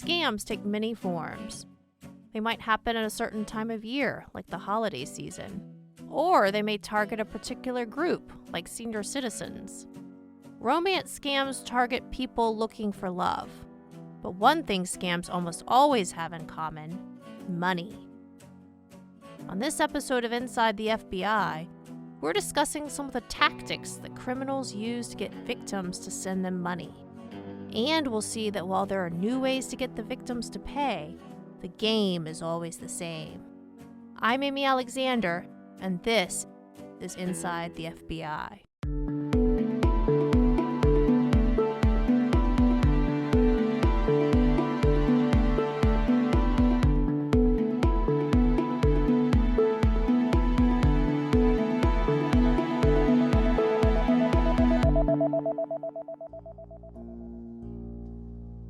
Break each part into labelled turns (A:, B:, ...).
A: Scams take many forms. They might happen at a certain time of year, like the holiday season, or they may target a particular group, like senior citizens. Romance scams target people looking for love. But one thing scams almost always have in common: money. On this episode of Inside the FBI, we're discussing some of the tactics that criminals use to get victims to send them money. And we'll see that while there are new ways to get the victims to pay, the game is always the same. I'm Amy Alexander, and this is Inside the FBI.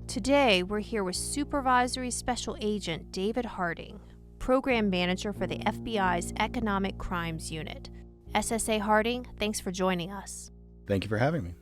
A: Today, we're here with Supervisory Special Agent David Harding, Program Manager for the FBI's Economic Crimes Unit. SSA Harding, thanks for joining us.
B: Thank you for having me.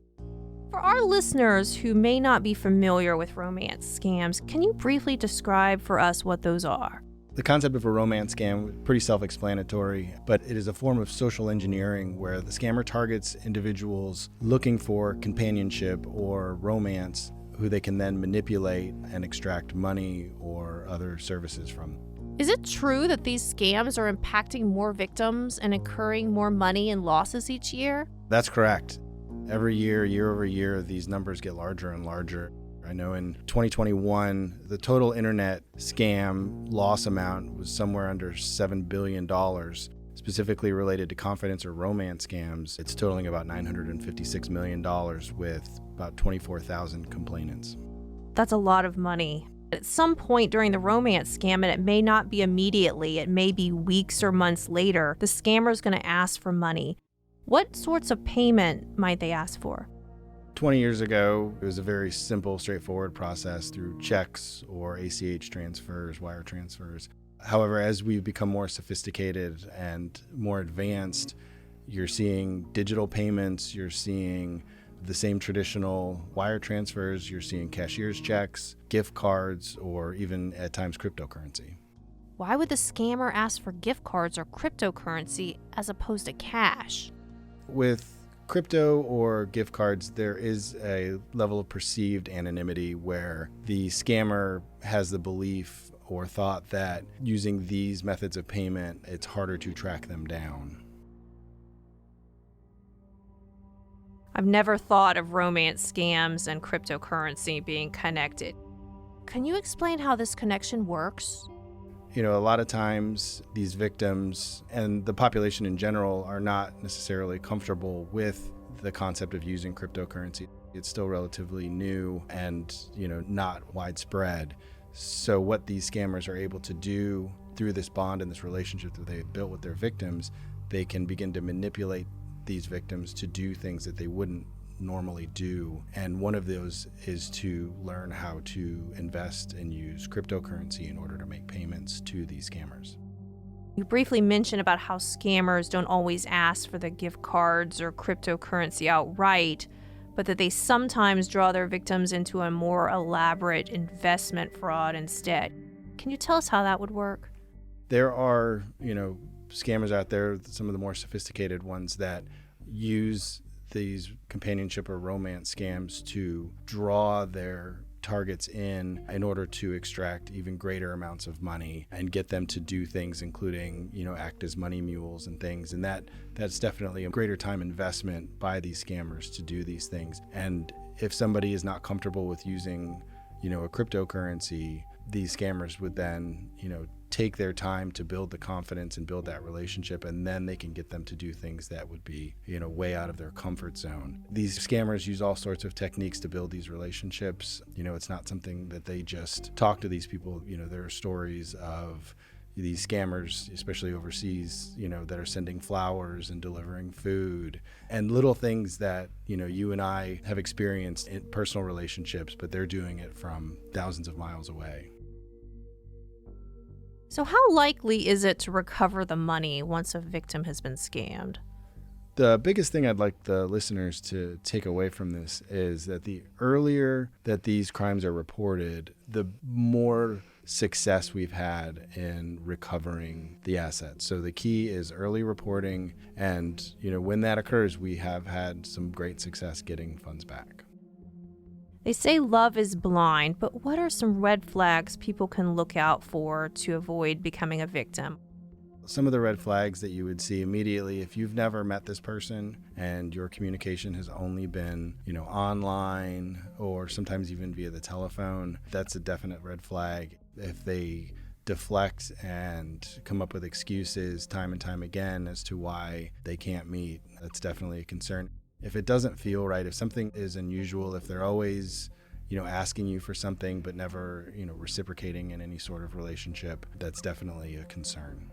A: For our listeners who may not be familiar with romance scams, can you briefly describe for us what those are?
B: The concept of a romance scam is pretty self-explanatory, but it is a form of social engineering where the scammer targets individuals looking for companionship or romance who they can then manipulate and extract money or other services from.
A: Is it true that these scams are impacting more victims and incurring more money and losses each year?
B: That's correct. Every year, year over year, these numbers get larger and larger. I know in 2021, the total internet scam loss amount was somewhere under $7 billion, specifically related to confidence or romance scams. It's totaling about $956 million with about 24,000 complainants.
A: That's a lot of money. At some point during the romance scam, and it may not be immediately, it may be weeks or months later, the scammer's going to ask for money. What sorts of payment might they ask for?
B: 20 years ago, it was a very simple, straightforward process through checks or ACH transfers, wire transfers. However, as we've become more sophisticated and more advanced, you're seeing digital payments, you're seeing the same traditional wire transfers, you're seeing cashier's checks, gift cards, or even at times cryptocurrency.
A: Why would the scammer ask for gift cards or cryptocurrency as opposed to cash?
B: With crypto or gift cards, there is a level of perceived anonymity where the scammer has the belief or thought that using these methods of payment, it's harder to track them down.
A: I've never thought of romance scams and cryptocurrency being connected. Can you explain how this connection works?
B: You know, a lot of times these victims and the population in general are not necessarily comfortable with the concept of using cryptocurrency. It's still relatively new and, not widespread. So what these scammers are able to do through this bond and this relationship that they've built with their victims, they can begin to manipulate these victims to do things that they wouldn't normally do. And one of those is to learn how to invest and use cryptocurrency in order to make payments to these scammers.
A: You briefly mentioned about how scammers don't always ask for the gift cards or cryptocurrency outright, but that they sometimes draw their victims into a more elaborate investment fraud instead. Can you tell us how that would work?
B: There are, scammers out there, some of the more sophisticated ones that use these companionship or romance scams to draw their targets in order to extract even greater amounts of money and get them to do things, including, act as money mules and things. And that's definitely a greater time investment by these scammers to do these things. And if somebody is not comfortable with using, a cryptocurrency, these scammers would then, take their time to build the confidence and build that relationship, and then they can get them to do things that would be, way out of their comfort zone. These scammers use all sorts of techniques to build these relationships. It's not something that they just talk to these people. There are stories of these scammers, especially overseas, that are sending flowers and delivering food and little things that, you and I have experienced in personal relationships, but they're doing it from thousands of miles away.
A: So how likely is it to recover the money once a victim has been scammed?
B: The biggest thing I'd like the listeners to take away from this is that the earlier that these crimes are reported, the more success we've had in recovering the assets. So the key is early reporting, and when that occurs, we have had some great success getting funds back.
A: They say love is blind, but what are some red flags people can look out for to avoid becoming a victim?
B: Some of the red flags that you would see immediately, if you've never met this person and your communication has only been, online or sometimes even via the telephone, that's a definite red flag. If they deflect and come up with excuses time and time again as to why they can't meet, that's definitely a concern. If it doesn't feel right, if something is unusual, if they're always asking you for something but never, reciprocating in any sort of relationship, that's definitely a concern.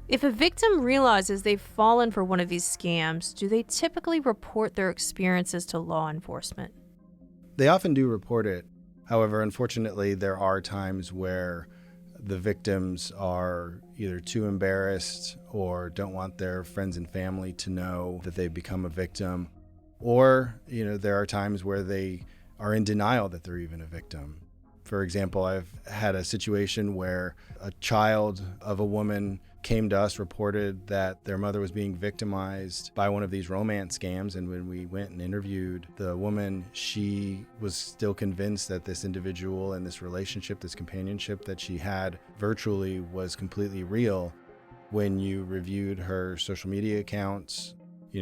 A: If a victim realizes they've fallen for one of these scams, do they typically report their experiences to law enforcement?
B: They often do report it. However, unfortunately, there are times where the victims are either too embarrassed or don't want their friends and family to know that they've become a victim. Or, there are times where they are in denial that they're even a victim. For example, I've had a situation where a child of a woman came to us, reported that their mother was being victimized by one of these romance scams. And when we went and interviewed the woman, she was still convinced that this individual and this relationship, this companionship that she had virtually was completely real. When you reviewed her social media accounts,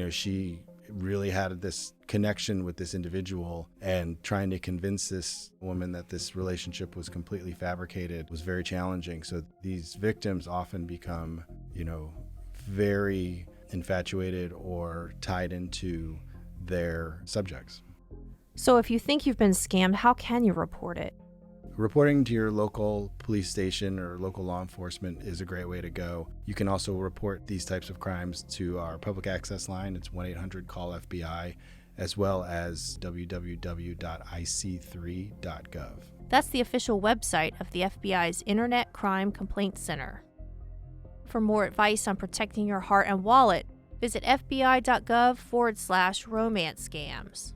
B: she really had this connection with this individual, and trying to convince this woman that this relationship was completely fabricated was very challenging. So these victims often become, very infatuated or tied into their subjects.
A: So if you think you've been scammed, how can you report it?
B: Reporting to your local police station or local law enforcement is a great way to go. You can also report these types of crimes to our public access line. It's 1-800-CALL-FBI, as well as www.ic3.gov.
A: That's the official website of the FBI's Internet Crime Complaint Center. For more advice on protecting your heart and wallet, visit fbi.gov/romance scams.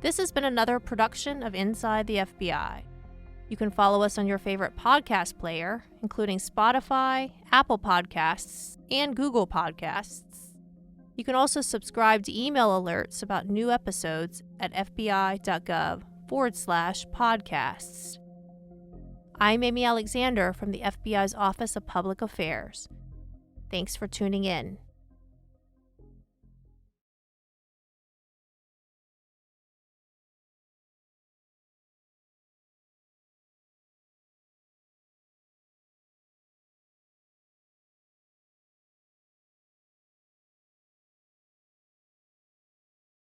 A: This has been another production of Inside the FBI. You can follow us on your favorite podcast player, including Spotify, Apple Podcasts, and Google Podcasts. You can also subscribe to email alerts about new episodes at fbi.gov/podcasts. I'm Amy Alexander from the FBI's Office of Public Affairs. Thanks for tuning in.